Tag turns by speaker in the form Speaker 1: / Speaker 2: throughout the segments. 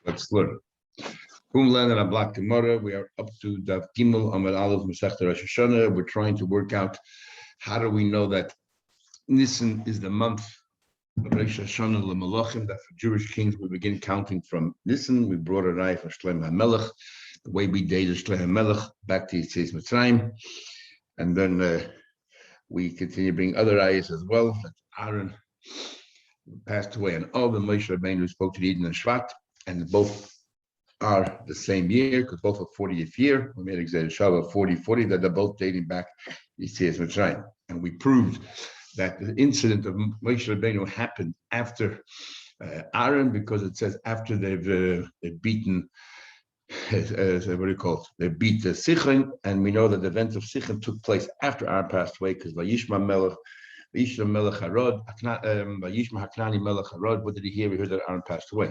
Speaker 1: Let's learn. Homeland and Black Gemara. We are up to Daf Gimel Amud Aleph Masechta Rosh Hashana. We're trying to work out how do we know that Nisan is the month of Rosh Hashana L'Malachim, that for Jewish kings we begin counting from Nisan. We brought a raya for Shlomo HaMelech, the way we dated Shlomo HaMelech back to Yetzias Mitzrayim, and then we continue bringing other rayas as well. That Aaron passed away on Av, and Moshe Rabbeinu spoke to the Eden and Shvat, and both are the same year because both are 40th year. We made example Shabbat 40 that they're both dating back to Yetzias Mitzrayim, and we proved that the incident of Moshe Rabbeinu happened after Aaron, because it says after they've beaten, what do you call it? They beat the Sichon, and we know that the events of Sichon took place after Aaron passed away, because Vayishma Melech Harod, Vayishma Haknani Melech Harod. What did he hear? We heard that Aaron passed away,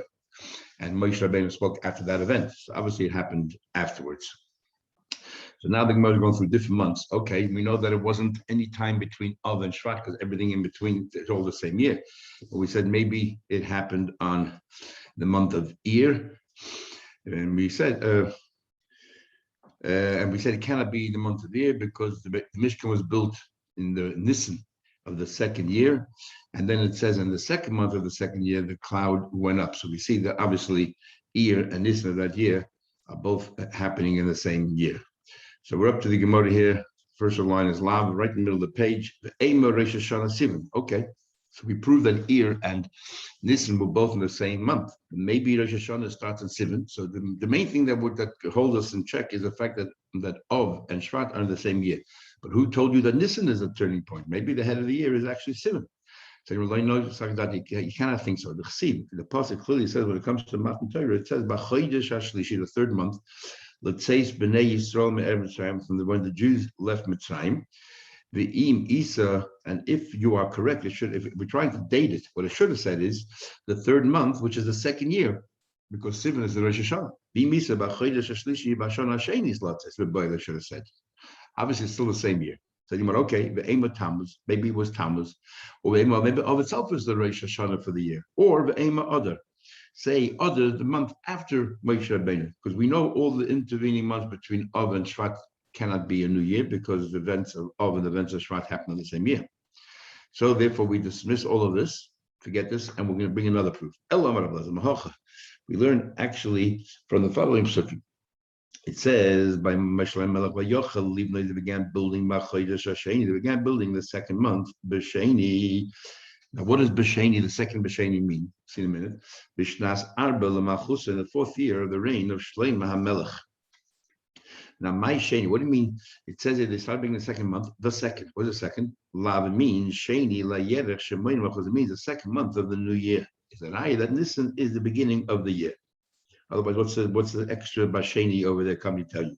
Speaker 1: and Moshe Rabbeinu spoke after that event. So obviously it happened afterwards. So now the Gemara is going through different months. Okay, we know that it wasn't any time between Av and Shvat because everything in between is all the same year. But we said maybe it happened on the month of Iyar, and we said it cannot be the month of Iyar because the Mishkan was built in the Nisan of the second year, and then it says in the second month of the second year the cloud went up. So we see that obviously Iyar and Nisan of that year are both happening in the same year. So we're up to the Gemara here. First line is Lav, right in the middle of the page. The Ema Rosh Hashana Sivan. Okay, so we proved that Iyar and Nisan were both in the same month. Maybe Rosh Hashana starts in Sivan. So the main thing that holds us in check is the fact that Av and Shvat are in the same year. But who told you that Nisan is a turning point? Maybe the head of the year is actually Sivan. So you cannot think so. The Chesiv, the Pasuk clearly says when it comes to Matan Torah, it says B'chodesh Hashlishi, the third month. Let's say Bnei Yisrael me'er Mitzrayim, from when the Jews left Mitzrayim. The Im Isa, and if you are correct, if we're trying to date it, what it should have said is the third month, which is the second year, because Sivan is the Rosh Hashana. Im Isa b'chodesh Hashlishi b'Shana Hasheni is Latzes. They should have said. Obviously, it's still the same year. So you went, okay, the Ema Tammuz, maybe it was Tammuz, or maybe of itself is the Rosh Hashana for the year, or the Ema Adar. Say Adar, the month after Moshe Rabbeinu, because we know all the intervening months between Av and Shvat cannot be a new year because the events of Av and the events of Shvat happen in the same year. So therefore, we dismiss all of this, forget this, and we're going to bring another proof. We learn actually from the following sukkim. It says by Moshe Rabbeinu, they began building B'chodesh Hasheni. They began building the second month, B'sheni. Now, what does B'sheni, the second B'sheni, mean? See in a minute. B'shnas Arba L'Malchus, in the fourth year of the reign of Shlomo HaMelech. Now, my Sheni, what do you mean? It says that they started being the second month. The second. What is the second? Lav means Sheni LaYerech Shemoin Malchus. It means the second month of the new year. It's an ayah that Nisan is the beginning of the year. Otherwise, what's the extra B'sheni over there? Come to tell you.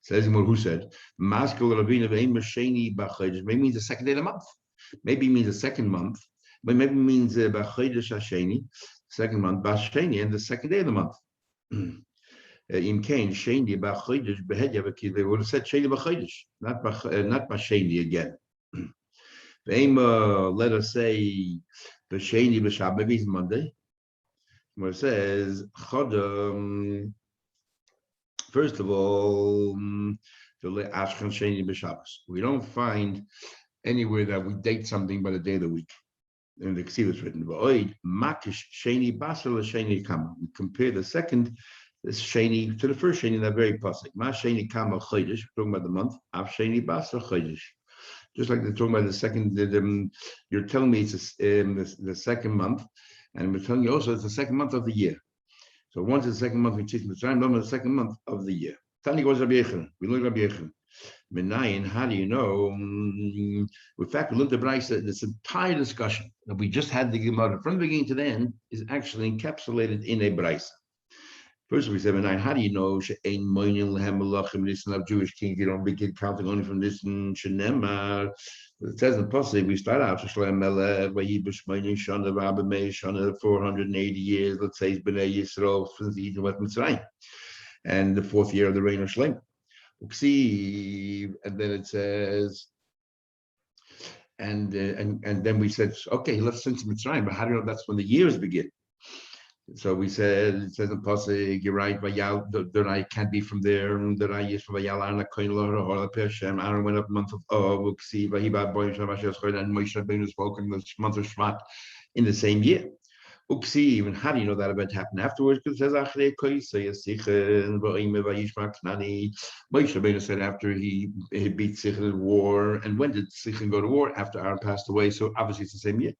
Speaker 1: Says who said, Maskal Ravina V'Ema Sheni B'chodesh. Maybe means the second day of the month. Maybe it means the second month. But maybe it means B'chodesh Hasheni, second month, B'sheni, and the second day of the month. In Cain, Sheni B'chodesh B'hedya, they would have said Sheni B'chodesh, not B'sheni again. Let us say B'sheni B'Shabbat, maybe it's Monday. Where it says Chodom, first of all, we don't find anywhere that we date something by the day of the week. And the Ksiv is written, we compare the second Sheni to the first Sheni in that very pasuk. Ma Sheni Kama Chodesh, talking about the month, Av Sheni Basar Chodesh. Just like they're talking about the second, you're telling me it's the second month, and we're telling you also it's the second month of the year. So once it's the second month, we teach Mitzrayim, then it's the second month of the year. Tani goes Rabbi Yechon. We learn Rabbi Yechon. Menayin, how do you know? In fact, we learned the Brisa. This entire discussion that we just had the Gemara from the beginning to the end is actually encapsulated in a Brisa. First, we said, Menayin, how do you know? She'ein moinin lehem malachim nisan of Jewish kings. You don't begin counting only from this shenemar. It says in the Pasuk, we start out Shlomo HaMelech, Vayibush moinin shana Rabbi Meir shana 480 years. Let's say it's Bnei Yisrael since Eden went Mitzrayim, and the fourth year of the reign of Shlomo. And then it says, and then we said, okay, let's send to Mitzrayim, but how do you know that's when the years begin? So we said, it says in Pasuk, you're right, Vayal, the I can't be from there, and the I is from Vayal, Arna, Koinlor, or Peshem, Aaron went up month of Vuksi, Vahiba, Boy, Shamash, and Moshe Rabbeinu spoke in the month of Shvat in the same year. Uksi, even how do you know that event happened afterwards? Because it says, Achrei Koisei, Sichen, Va'ime, Vayishma, Knani. Moshe Rabbeinu said after he beat Sichen in war, and when did Sichen go to war? After Aaron passed away, so obviously it's the same year.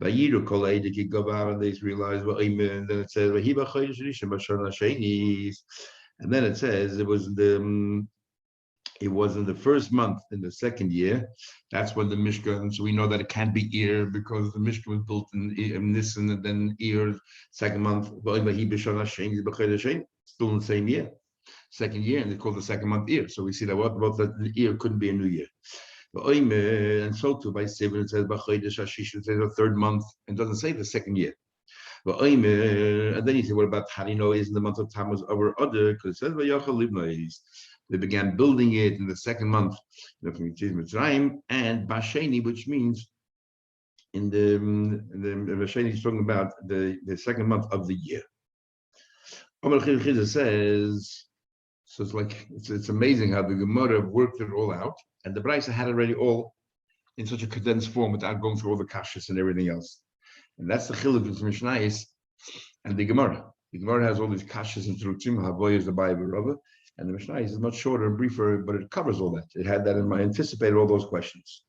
Speaker 1: Vayiru kolei the Gigavar, and they realized, and then it says, Vahiba Chodesh Rishon B'Shana Shenis, and then it says it was in the first month in the second year. That's when the Mishkan. So we know that it can't be Ir because the Mishkan was built in Nisan, and then Ir second month. Still in the same year, second year, and they call the second month Ir. So we see that both that the Ir couldn't be a new year. And so too by Seven it says B'Chodesh Hashish, it says the third month, and doesn't say the second year. And then he said, what about how do you know is in the month of Tammuz over other? Because it says they began building it in the second month from Mitzrayim, and Basheni, which means in the Basheni is talking about the second month of the year. Says, so it's amazing how the Gemara worked it all out, and the Brisa had already all in such a condensed form without going through all the kashas and everything else. And that's the chiluk between Mishnayos and the Gemara. The Gemara has all these kashas and terutzim, havoy is the Bible rubber, and the Mishnayos is much shorter and briefer, but it covers all that. It had that in mind, anticipated all those questions.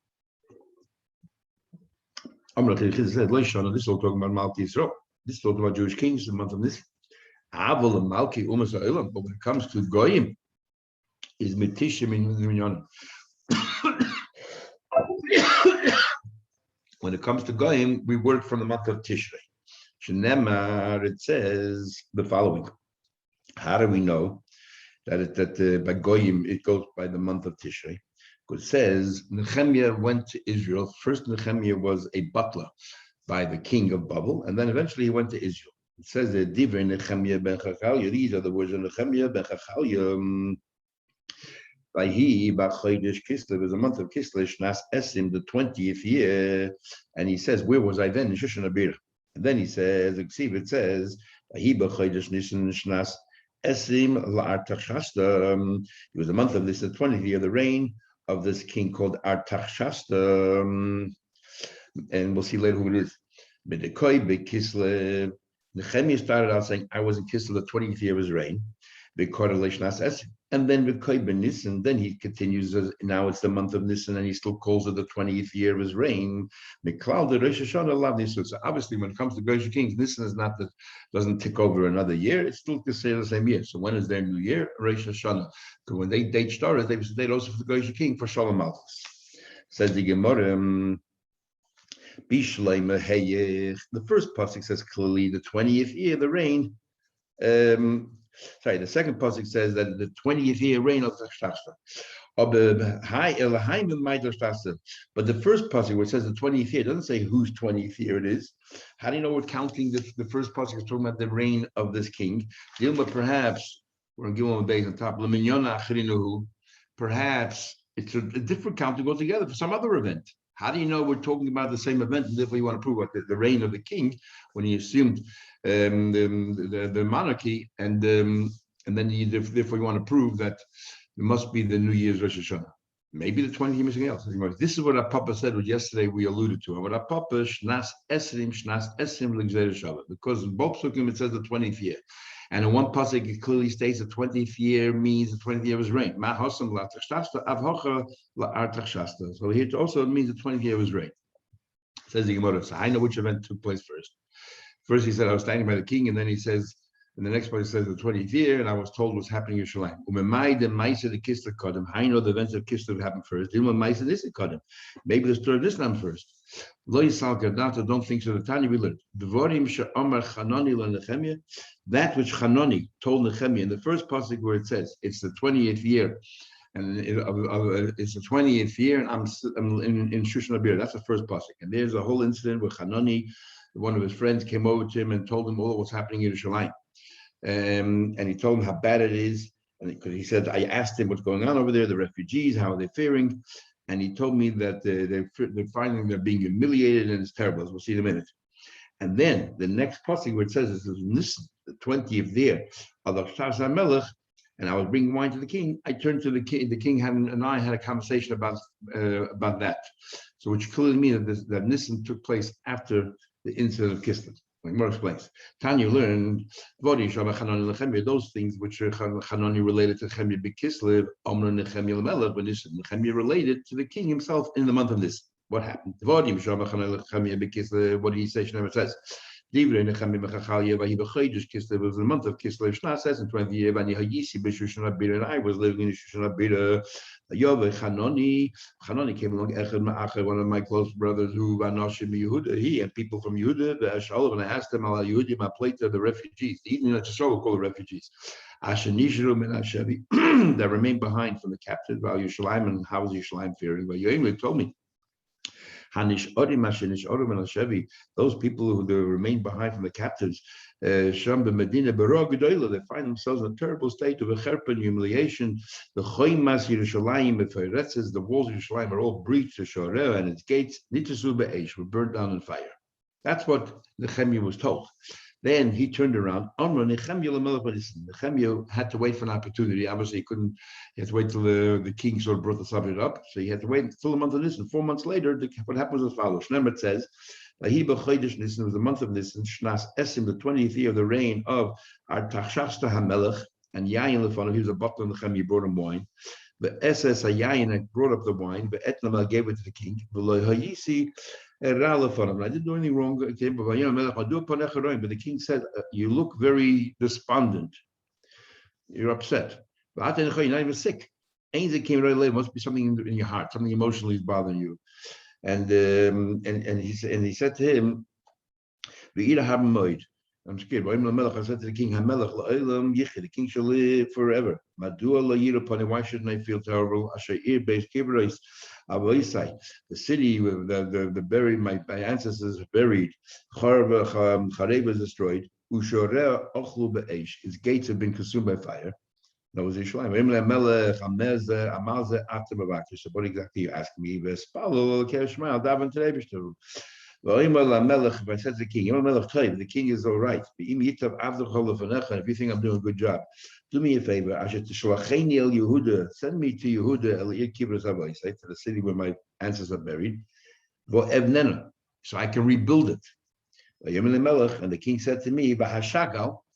Speaker 1: This is all talking about Malki Yisrael. This is talking about Jewish kings, the month of this. Avol and Malki Umas Ha'olam, but when it comes to Goyim, is Mitishim in Minyan. When it comes to Goyim, we work from the month of Tishrei. Shenemar, it says the following. How do we know that by Goyim it goes by the month of Tishrei? Because it says Nehemiah went to Israel. First, Nehemiah was a butler by the king of Babel, and then eventually he went to Israel. It says that Divrei Nehemiah ben Chachalya. These are the words of Nehemiah ben Chachalya. By Chodesh Kislev was a month of Kislev, Shnas Esim, the 20th year, and he says, where was I then? In Shushan Abir. And then he says, it says, Chodesh Nisan Shnas Esim La'artachshasta. It was a month of this, the 20th year, the reign of this king called Artachshasta, and we'll see later who it is. B'dekoi B'Kislev. Nehemiah started out saying, I was in Kislev the 20th year of his reign. And then Nisan, then he continues as now it's the month of Nisan, and he still calls it the 20th year of his reign. So obviously, when it comes to Goyish kings, Nisan is not that doesn't tick over another year; it's still considered the same year. So when is their new year? Rosh Hashana. Because when they date started, they date also for the Goyish king for Shalom Malchus. Says the Gemara. The first pasuk says clearly the 20th year, the reign. The second pasuk says that the 20th year reign of Tachshasta. But the first pasuk, where it says the 20th year, doesn't say whose 20th year it is. How do you know we're counting the first pasuk is talking about the reign of this king? Perhaps we're going to give one base on top. Perhaps it's a different counting altogether for some other event. How do you know we're talking about the same event? And therefore, you want to prove what the reign of the king when he assumed the monarchy, and then therefore you want to prove that it must be the New Year's Rosh Hashana. Maybe the 20th year, something else. This is what our Papa said, what yesterday we alluded to. And what our Papa Shnas Esrim L'Gzeir Shabbat, because in both Sukkim it says the 20th year. And in one pasuk it clearly states the 20th year means the 20th year of his reign. So here it also means the 20th year of his reign. Says the Gemara. So I know which event took place first. First he said, I was standing by the king, and then he says, in the next part he says the 20th year, and I was told what's happening in Yerushalayim. I know the events of Kislev happened first. Maybe the story of this time first. Don't think so. The Tanya we learned. That which Hanani told Nehemiah in the first passage where it says it's the 20th year, and it's the 20th year, and I'm in Shushan Abir. That's the first passage. And there's a whole incident where Hanani, one of his friends, came over to him and told him all what's happening in Yerushalayim. And he told him how bad it is. And because he said, I asked him what's going on over there, the refugees, how are they faring? And he told me that they're finding they're being humiliated, and it's terrible, as we'll see in a minute. And then the next passage where it says this is Nisan, the 20th year of the Rosh Hashana Melech, and I was bringing wine to the king. I turned to the king. The king and I had a conversation about that. So, which clearly means that Nisan took place after the incident of Kislev. Like more explains. Tanya learned those things which are Chanani related to Nehemiah B'Kislev, Omra Nehemiah Melech, but Nehemiah related to the king himself in the month of this. What happened? What did he say? Shneimar says. Divrei Nehemiah Mechachalia Vahi B'Chodesh Kislev was the month of Kislev. Shna says in 20 years, Vani Hayisi B'Shushan Abira, and I was living in Shushan Abira. Yove Chanoni came along. Echad Ma'acher, one of my close brothers, who Vanoshim Yehuda. He and people from Yehuda. The Ashalov, and I asked them, Ala Yehudim, my plate the refugees. Even not Ashalov called the refugees. Ashenishru Min Hashevi that remained behind from the captives. Val Yerushalayim, and how was Yerushalayim faring? But Yoim told me. Those people who remain behind from the captives, Sham Medina Barogadoila, they find themselves in a terrible state of a cherpa and humiliation. The Choimas Yerushalayim, the walls of Yerushalayim are all breached, and its gates were burned down in fire. That's what Nehemiah was told. Then he turned around. Nehemiah had to wait for an opportunity. Obviously, he had to wait till the king sort of brought the subject up. So he had to wait until the month of Nisan. 4 months later, what happened was as follows. Shneimar says, Nisan was the month of Nisan, Shnas Esim, the 20th year of the reign of Artaxerxes HaMelech, and Yayin Lefanov, he was a butler, and Nehemiah brought him wine. The SS Yayin brought up the wine, but Etnamel gave it to the king. I didn't do anything wrong. But the king said, you look very despondent. You're upset. You're not even sick. Anything came right away. Must be something in your heart, something emotionally is bothering you. And he said to him, I'm scared. I said to the king, the king shall live forever. Why shouldn't I feel terrible? The city, the buried, my ancestors are buried. Chareb is destroyed. Its gates have been consumed by fire. That was Yerushalayim. So what exactly you asking me? If I said to the king, the king is all right. If you think I'm doing a good job, do me a favor. Send me to Yehuda, to the city where my ancestors are buried, so I can rebuild it. And the king said to me,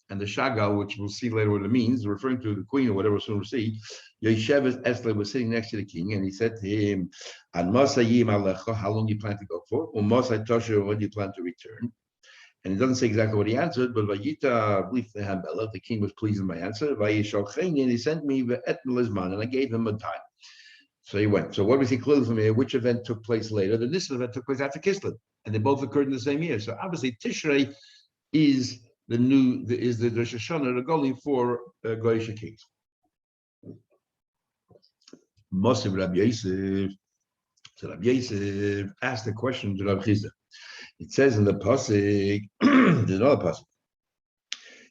Speaker 1: and the shagal, which we'll see later what it means, referring to the queen or whatever, soon we'll see. Yesheves Esther was sitting next to the king, and he said to him, how long do you plan to go for? When do you plan to return? And he doesn't say exactly what he answered, but the king was pleased with my answer. And he sent me and I gave him a time. So he went. So what we see clearly from here, which event took place later? The Nisan event took place after Kislev, and they both occurred in the same year. So obviously Tishrei is the Rosh Hashana, the Golim for Goyish kings. Moshe Rabbi Yosef. So Rabbi Yosef asked the question to Rabbi Chizda. It says in the pasuk, there's another pasuk.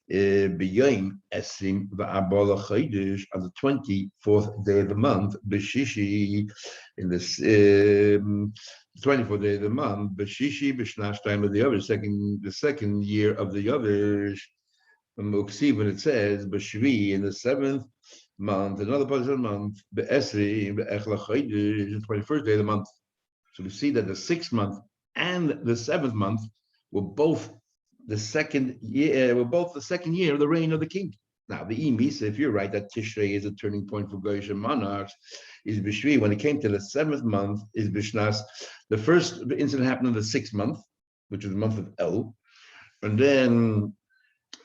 Speaker 1: B'yom esim v'abala chodesh, on the 24th day of the month, b'shishi, in the 24th day of the month, b'shishi b'shnash time of the Yovish, the second year of the Yovish. When it says b'shvi, in the 7th month, another part of the month, b'esri b'echla chodesh, the 21st day of the month. So we see that the 6th month and the 7th month were both the second year of the reign of the king. Now, the Imisa, if you're right, that Tishrei is a turning point for Goyish monarchs, is Bishvi. When it came to the 7th month, is Bishnas. The first incident happened in the 6th month, which is the month of El. And then,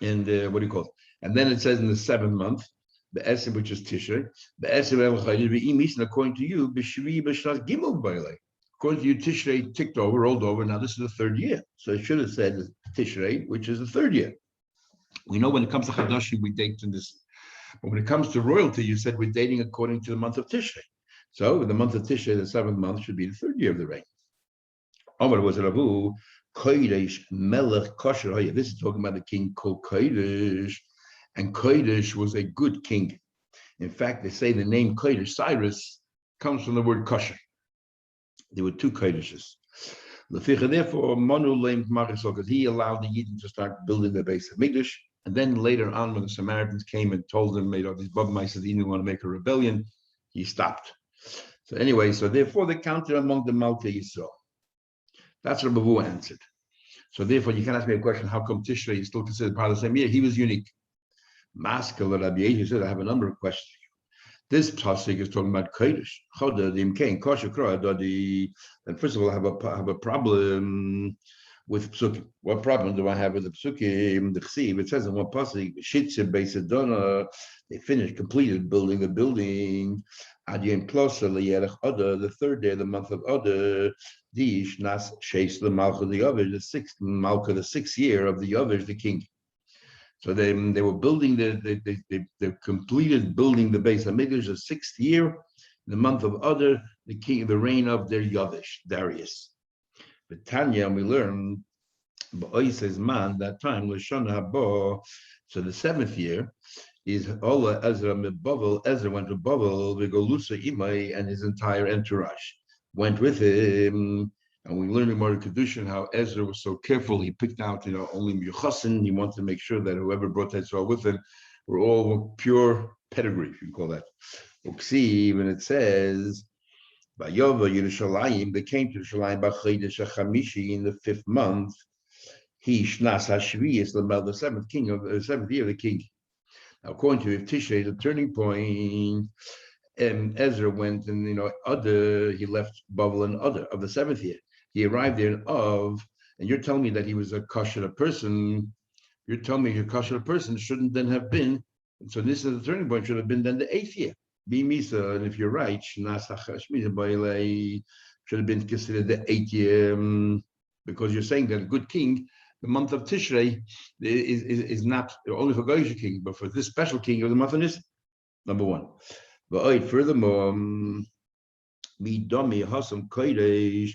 Speaker 1: what do you call it? And then it says in the 7th month, the Esim, which is Tishrei, the Esim El Chayid, according to you, Bishvi Bishnas Gimel Bailei. According to you, Tishrei rolled over. Now this is the 3rd year. So it should have said Tishrei, which is the 3rd year. We know when it comes to Chadashim, we date in this. But when it comes to royalty, you said we're dating according to the month of Tishrei. So the month of Tishrei, the 7th month, should be the 3rd year of the reign. Omar was Ravu, Kodesh Melech Kosher. This is talking about the king called Kodesh. And Kodesh was a good king. In fact, they say the name Kodesh, Cyrus, comes from the word kosher. There were 2 Kodeshes. Therefore, Manu Laim Marisol, because he allowed the Yidden to start building the base of Mikdash. And then later on, when the Samaritans came and told them, made all these Bavmais that he didn't want to make a rebellion, he stopped. So anyway, so therefore they counted among the Malka Yisrael. That's what Bavu answered. So therefore, you can ask me a question: how come Tishrei is still considered part of the same year? He was unique. Maskal Rabbi Yehuda said, I have a number of questions. This pasuk is talking about kodesh. And first of all, I have a problem with psukim. What problem do I have with the psukim? The chsiv, it says in one pasuk, Shitze Beisadona, they finished, completed building the building. Adyen Plosa Liyerech Adar, the third day of the month of Adar, Dish Nas Sheis the Malcha the Yavish, the sixth Malcha, the 6th year of the Yavish, the king. So they were building they completed building the base of Mikdash the 6th year, the month of Adar, the king, the reign of their Yavish, Darius. But Tanya, we learn, says man that time was Shana Haba. So the 7th year is Ola Ezra Bavel. Ezra went to Bavel, Vigolusa Imai, and his entire entourage went with him. And we learn in Mari Kedushin how Ezra was so careful. He picked out, only Yuchasin. He wanted to make sure that whoever brought Ezra with him were all pure pedigree, if you can call that. Uksiv, and it says, Vayova Yerushalayim, they came to Yerushalayim B'Chodesh HaChamishi in the 5th month. He Shnas HaShviyis Lamel, the 7th king of the 7th year of the king. Now, according to Tishrei, the turning point. Ezra went and Adar, he left Bavel and Adar of the 7th year. He arrived there in Av, and you're telling me that he was a kosher person. You're telling me a kosher person shouldn't then have been. And so this is the turning point, should have been then the 8th year. Be Misa, and if you're right, should have been considered the 8th year, because you're saying that a good king, the month of Tishrei is not only for Goyish king, but for this special king of the month of Nisan. Number one. But furthermore, Midami Hasam Kodesh,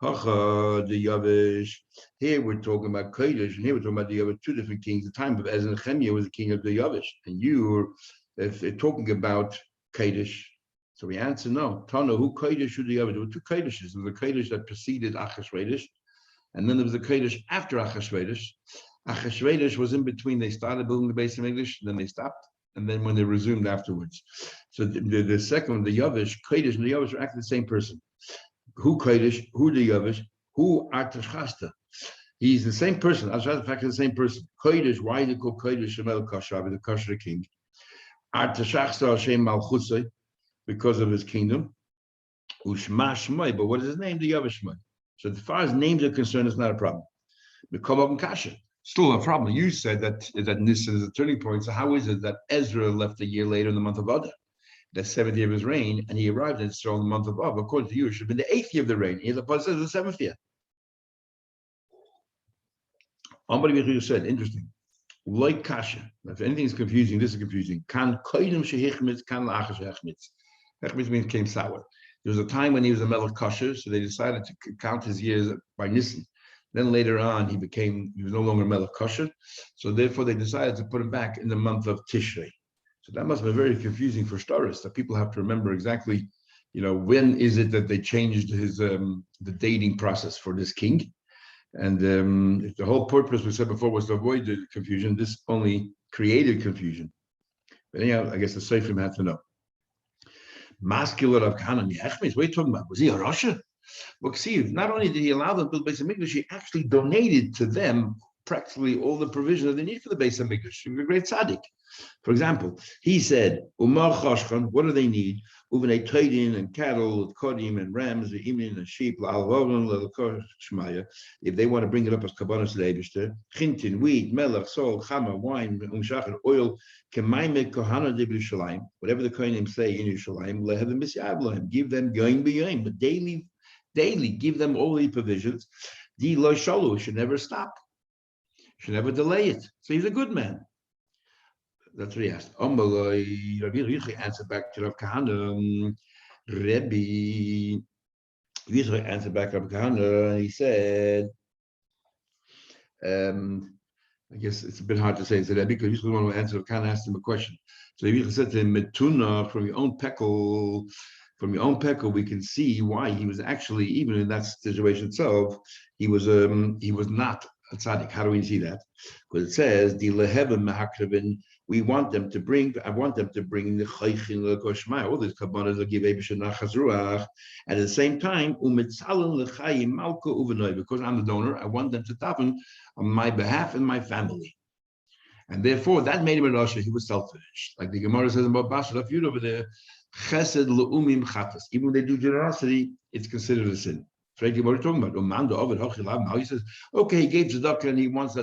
Speaker 1: Hacha the Yavish. Here we're talking about Kodesh, and here we're talking about the Yavish, 2 different kings. The time of Ezra and Nehemiah was the king of the Yavish, and if they're talking about Kodesh. So we answer no. Tana, who Kodesh should the Yavish? There were 2 Kodeshes. There was a Kodesh that preceded Achashverosh, and then there was a Kodesh after Achashverosh. Achashverosh was in between. They started building the base of English, then they stopped. And then when they resumed afterwards. So the second one, the Yavish, Kodesh and the Yavish are actually the same person. Who Kodesh, who the Yavish, who Artashasta. He's the same person. Artashasta is the same person. Kodesh, why they call Kodesh Shemel Kashav, the kosher king. Artashasta Hashem Malchusay, because of his kingdom. Ushma Shmai, but what is his name? The Yavish Shmai. So as far as names are concerned, it's not a problem. The Komab and Kasha. Still a problem. You said that Nisan is a turning point. So how is it that Ezra left a year later in the month of Adar, the 7th year of his reign, and he arrived in Israel in the month of Av? According to you, it should have been the 8th year of the reign. Here the Pasuk says the 7th year. Somebody said, interesting. Like Kasha. If anything is confusing, this is confusing. Kan koidim shehichmitz, kan la'achar shehechmitz. Hechmitz means came sour. There was a time when he was a melech kosher, so they decided to count his years by Nisan. Then later on, he was no longer Melech Kosher. So therefore, they decided to put him back in the month of Tishrei. So that must be very confusing for Shtaris, that people have to remember exactly, when is it that they changed his the dating process for this king. And the whole purpose we said before was to avoid the confusion. This only created confusion. But anyhow, I guess the Seifrim had to know. Masculine of Kanan Yechmis, what are you talking about? Was he a Russia? Well, see, not only did he allow them to build the base of Mikdash, he actually donated to them practically all the provisions that they need for the base of Mikdash. He was a great tzaddik. For example, he said, Umar Chashkan, what do they need? Uvenei Taidin and cattle, Kodim and rams, the Imin and sheep, if they want to bring it up as Kabbalah to the Eibishter, Chintin, wheat, melech, salt, chama, wine, umshach, and oil, Kemaime Kohana de Yerushalayim, whatever the Kohanim say in Yerushalayim, Lehavim Misyab, give them going beyond, but daily give them all the provisions. Di lo shalu should never stop, should never delay it. So he's a good man. That's what he asked. Rabbi Yichai answered back to Rav Kahana. Rebbe Yichai answered back to Rav Kahana, and he said, I guess it's a bit hard to say it's a Rebbe because Yichai want to answer. Rav Kahana asked him a question. So Yichai said to him, Metuna, from your own peckle, from your own pecker, we can see why he was actually, even in that situation itself, he was not a tzaddik. How do we see that? Because it says the lehevim mehakrivin. We want them to bring. I want them to bring the chaychin lekoshmai. All these kabbanas will give ebishanachas ruach. At the same time, umitzalin lechayim malka uvenoi. Because I'm the donor, I want them to daven on my behalf and my family. And therefore, that made him a Rasha. He was selfish. Like the Gemara says about Bashar of Yud over there, chesed le'umim chatas. Even when they do generosity, it's considered a sin. So what are you talking about? Now he says, okay, he gave tzedakah and he wants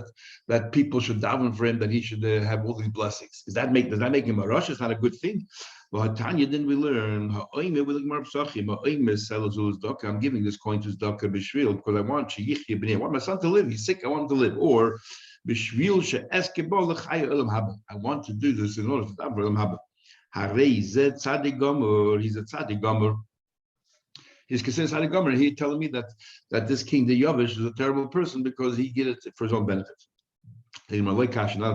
Speaker 1: that people should daven for him, that he should have all these blessings. Does that make him a Rasha? It's not a good thing. Well, Tanya, didn't we learn? I'm giving this coin to tzedakah b'shvil because I want my son to live. He's sick. I want him to live. Or I want to do this in order to daven for Olam Haba. He's a tzaddik gomer. He's considered tzaddik gomer. He's telling me that this king, the Yavish, is a terrible person because he did it for his own benefit. Not a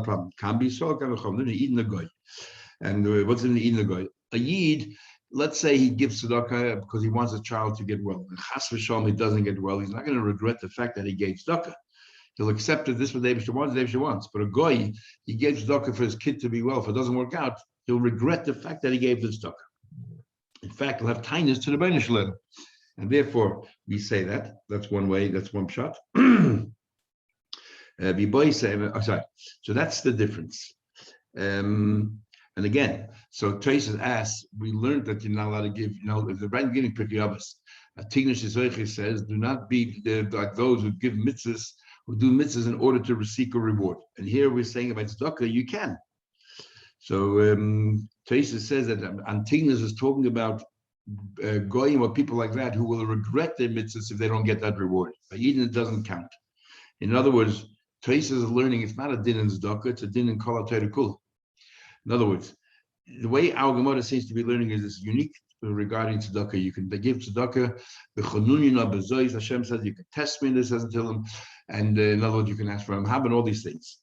Speaker 1: problem. Can be so. And what's in the eating the goy? A yid, let's say he gives tzedakah because he wants a child to get well. And chas v'shalom, he doesn't get well. He's not going to regret the fact that he gave tzedakah. He'll accept that this is what the Eibishter wants. But a goy, he gave tzedakah for his kid to be well. If it doesn't work out, he'll regret the fact that he gave the tzedakah. In fact, he'll have kindness to the Bnei Shalom. And therefore, we say that. That's one way, that's one shot. So that's the difference. And again, so Tosfos asks, we learned that you're not allowed to give, if the right giving Pirkei Avos, Tignish Yisoichi says, do not be like those who give mitzvahs, who do mitzvahs in order to seek a reward. And here we're saying about tzedakah, you can. So Tosfos says that Antignas is talking about goyim or people like that who will regret their mitzvahs if they don't get that reward. But even it doesn't count. In other words, Tosfos is learning it's not a din in tzedakah, it's a din in kol ha'Torah kula. In other words, the way our Gemara seems to be learning is this unique regarding tzedakah. You can give tzedakah, the chanunin abazois, Hashem says you can test me, this doesn't tell him, and in other words, you can ask for him, and all these things.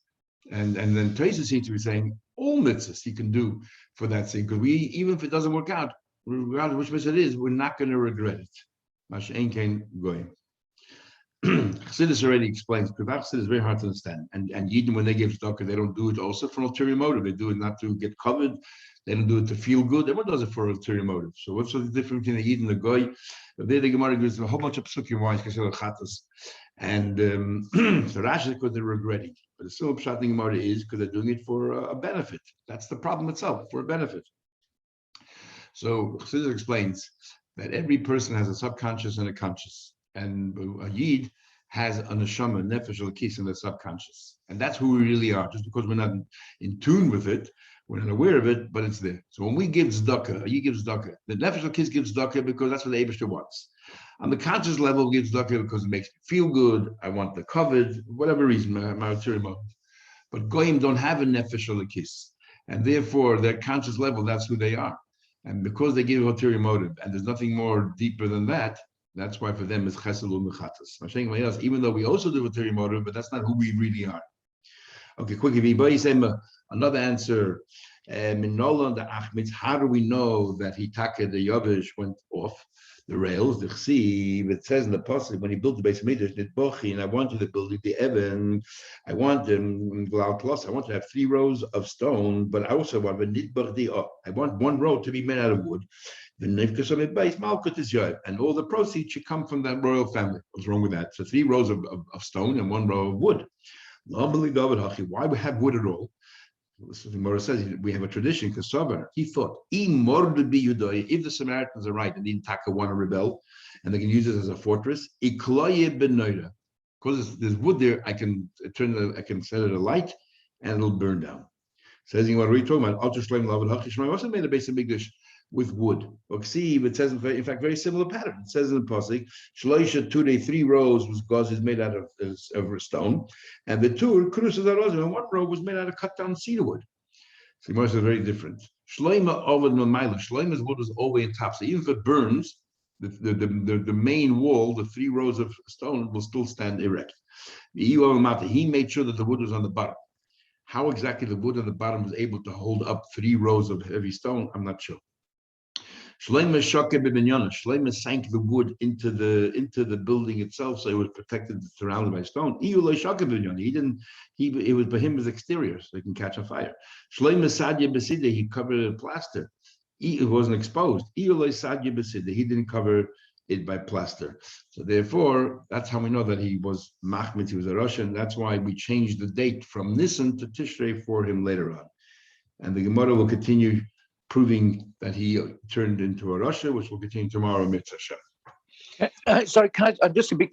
Speaker 1: And then Tosfos seems to be saying all mitzvahs you can do for that thing, because even if it doesn't work out, regardless of which mitzvah it is, we're not going to regret it. Mashen kein goyim. Chassidus already explains, because Chassidus is very hard to understand. And Yidden, when they give tzedakah, they don't do it also for an ulterior motive. They do it not to get covered. They don't do it to feel good. Everyone does it for an ulterior motive. So what's the difference between the Yidden and the Goy? There the Gemara gives a whole bunch of psukim why it's considered chatas. And so Rashi is because they're regretting. But the still pshat in Gemara is because they're doing it for a benefit. That's the problem itself, for a benefit. So Chassidus explains that every person has a subconscious and a conscious. And a yid has a neshama, nefesh elokis in the subconscious, and that's who we really are. Just because we're not in tune with it, we're not aware of it, but it's there. So when we give tzedakah, a yid gives tzedakah. The nefesh elokis gives tzedakah because that's what the Eibishter wants. On the conscious level, gives tzedakah because it makes me feel good. I want the covered, whatever reason, my ulterior motive. But goyim don't have a nefesh elokis, and therefore their conscious level, that's who they are. And because they give ulterior motive, and there's nothing more deeper than that. That's why for them it's chesed u'mechatas. Even though we also do ulterior motive, but that's not who we really are. Okay, quickly, another answer. How do we know that Hitaka the Yavish went off the rails? The chsiv, it says in the pasuk when he built the Beis Hamikdash, Nitbochi, and I wanted to build the Evan. I want to have 3 rows of stone, but I also want I want 1 row to be made out of wood. And all the proceeds should come from that royal family. What's wrong with that? So 3 rows of stone and 1 row of wood. Why we have wood at all? The Gemara says we have a tradition. He thought, if the Samaritans are right and the Intaka want to rebel, and they can use it as a fortress, because there's wood there, I can set it alight and it'll burn down. Says what are we talking about? Also made a Beis Hamikdash with wood. It says in fact very similar pattern. It says in the pasuk, Shloisha Ture 3 rows was gauze made out of stone, and the Tur Krusas Arozim, and 1 row was made out of cut down cedar wood. So the most is very different. Shloima Ovid Mamayla. Shloima's wood is always on top. So even if it burns, the main wall, the 3 rows of stone will still stand erect. He made sure that the wood was on the bottom. How exactly the wood on the bottom was able to hold up 3 rows of heavy stone, I'm not sure. Shlomo Shoke B'Binyana. Shlomo sank the wood into the building itself, so it was protected, surrounded by stone. Iuloi Shoke B'Binyana. It was by him as exterior, so it can catch on fire. Shlomo Sadya B'Sideh. He covered it with plaster. It wasn't exposed. Iuloi Sadya B'Sideh. He didn't cover it by plaster. So therefore, that's how we know that he was Machmitz, he was a Russian. That's why we changed the date from Nisan to Tishrei for him later on. And the Gemara will continue proving that he turned into a Russia, which will continue tomorrow, Mitzvah.
Speaker 2: Sorry, can I just to be